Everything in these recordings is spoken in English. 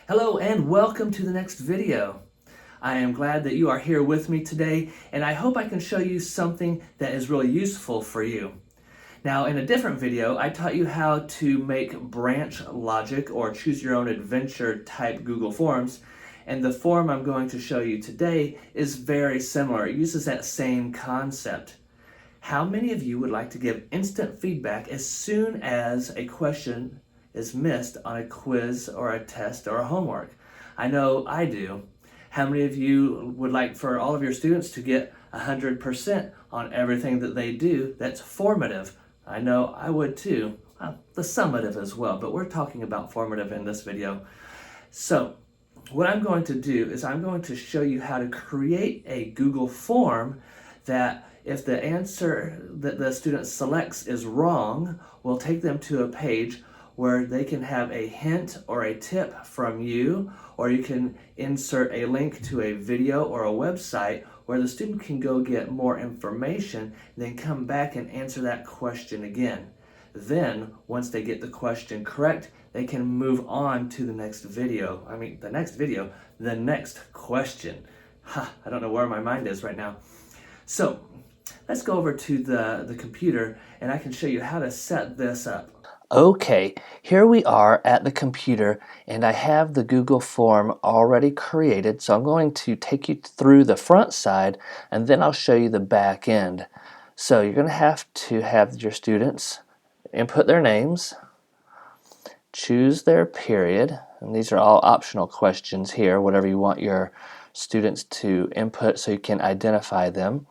Hello and welcome to the next video. I am glad that you are here with me today, and I hope I can show you something that is really useful for you. Now, in a different video, I taught you how to make branch logic or choose your own adventure type Google Forms, and the form I'm going to show you today is very similar. It uses that same concept. How many of you would like to give instant feedback as soon as a question is missed on a quiz or a test or a homework? I know I do. How many of you would like for all of your students to get 100% on everything that they do that's formative? I know I would too. Well, the summative as well, but we're talking about formative in this video. So what I'm going to do is I'm going to show you how to create a Google form that if the answer that the student selects is wrong, will take them to a page where they can have a hint or a tip from you, or you can insert a link to a video or a website where the student can go get more information and then come back and answer that question again. Then, once they get the question correct, they can move on to the next video. The next question. I don't know where my mind is right now. So, let's go over to the computer and I can show you how to set this up. Okay, here we are at the computer and I have the Google form already created, so I'm going to take you through the front side and then I'll show you the back end. So you're going to have your students input their names, choose their period, and these are all optional questions here, whatever you want your students to input so you can identify them.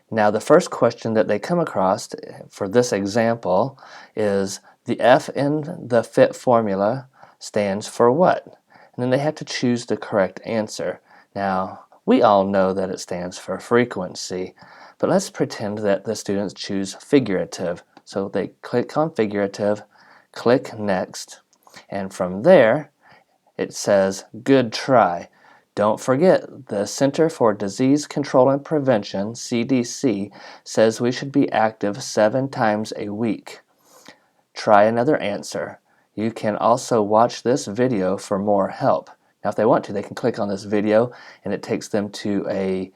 Now the first question that they come across for this example is the F in the FIT formula stands for what? And then they have to choose the correct answer. Now we all know that it stands for frequency, but let's pretend that the students choose figurative. So they click on figurative, click next, and from there it says good try. Don't forget, the Center for Disease Control and Prevention, CDC, says we should be active 7 times a week. Try another answer. You can also watch this video for more help. Now if they want to, they can click on this video and it takes them to a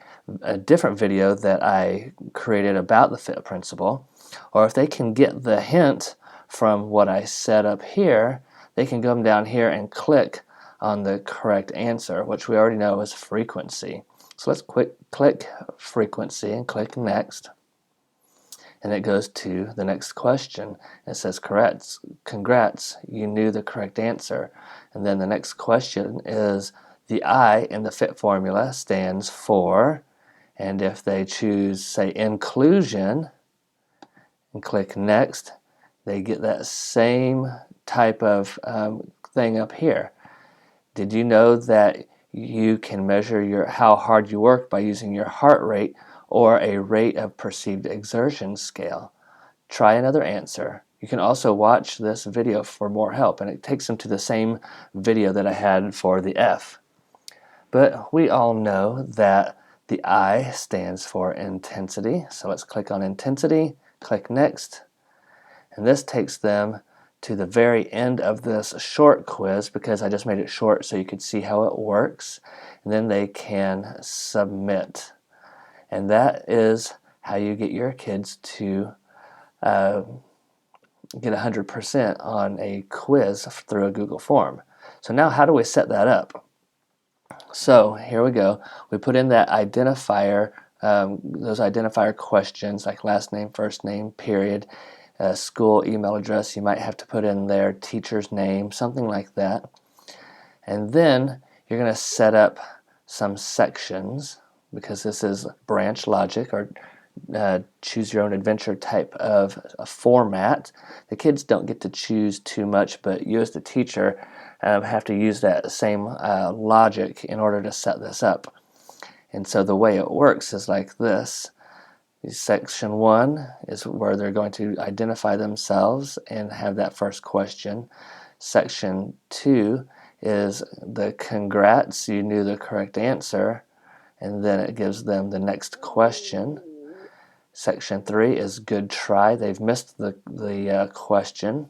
different video that I created about the FIT principle. Or if they can get the hint from what I set up here, they can come down here and click on the correct answer, which we already know is frequency. So let's click frequency and click next. And it goes to the next question. It says, congrats, you knew the correct answer. And then the next question is, the I in the FIT formula stands for, and if they choose, say, inclusion, and click next, they get that same type of thing up here. Did you know that you can measure how hard you work by using your heart rate or a rate of perceived exertion scale? Try another answer. You can also watch this video for more help, and it takes them to the same video that I had for the F. But we all know that the I stands for intensity, so let's click on intensity, click next, and this takes them to the very end of this short quiz because I just made it short so you could see how it works, and then they can submit. And that is how you get your kids to get 100% on a quiz through a Google form. So now how do we set that up? So here we go. We put in that identifier, those identifier questions like last name, first name, period, school email address. You might have to put in their teacher's name, something like that. And then you're going to set up some sections because this is branch logic or choose your own adventure type of a format. The kids don't get to choose too much, but you as the teacher have to use that same logic in order to set this up. And so the way it works is like this. Section 1 is where they're going to identify themselves and have that first question. Section 2 is the congrats, you knew the correct answer, and then it gives them the next question. Section 3 is good try, they've missed the question.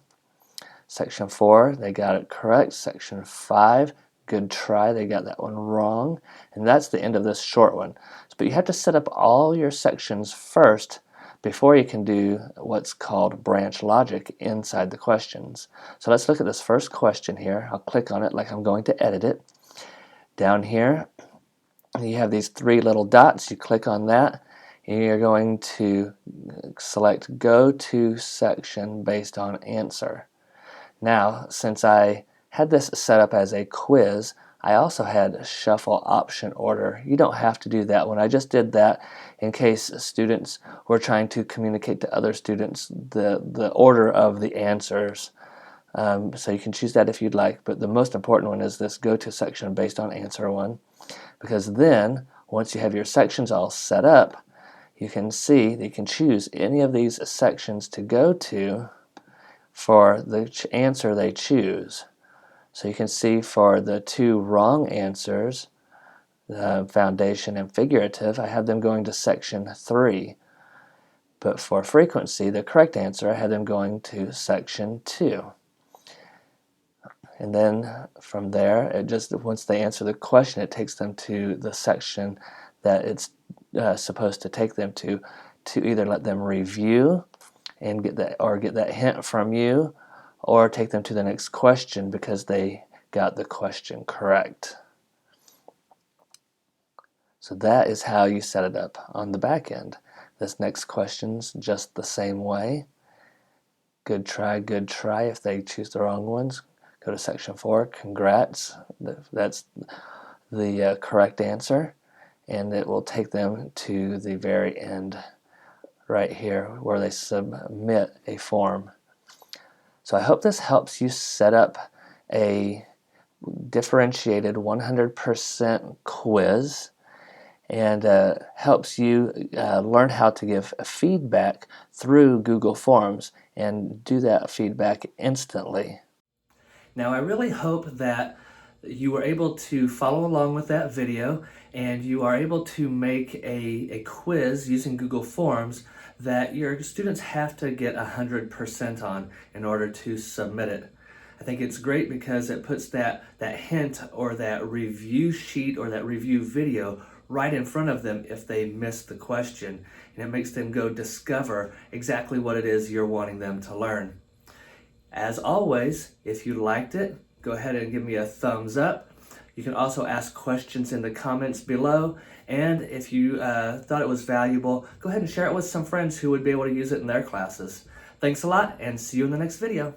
Section 4, they got it correct. Section 5, Good try. They got that one wrong. And that's the end of this short one. But you have to set up all your sections first before you can do what's called branch logic inside the questions. So let's look at this first question here. I'll click on it like I'm going to edit it. Down here, you have these three little dots. You click on that, and you're going to select Go to Section based on Answer. Now, since I had this set up as a quiz, I also had shuffle option order. You don't have to do that one. I just did that in case students were trying to communicate to other students the order of the answers. So you can choose that if you'd like, but the most important one is this go to section based on answer one, because then once you have your sections all set up, you can see that you can choose any of these sections to go to for the answer they choose. So you can see for the two wrong answers, foundation and figurative, I have them going to section 3. But for frequency, the correct answer, I have them going to section 2. And then from there, it just once they answer the question, it takes them to the section that it's supposed to take them to either let them review and get that hint from you, or take them to the next question because they got the question correct. So that is how you set it up on the back end. This next question's just the same way. Good try, good try. If they choose the wrong ones, go to section 4. Congrats. That's the correct answer, and it will take them to the very end right here where they submit a form. So I hope this helps you set up a differentiated 100% quiz and helps you learn how to give feedback through Google Forms and do that feedback instantly. Now I really hope that you were able to follow along with that video and you are able to make a quiz using Google Forms that your students have to get 100% on in order to submit it. I think it's great because it puts that hint or that review sheet or that review video right in front of them if they miss the question, and it makes them go discover exactly what it is you're wanting them to learn. As always, if you liked it, go ahead and give me a thumbs up. You can also ask questions in the comments below, and if you thought it was valuable, go ahead and share it with some friends who would be able to use it in their classes. Thanks a lot, and see you in the next video.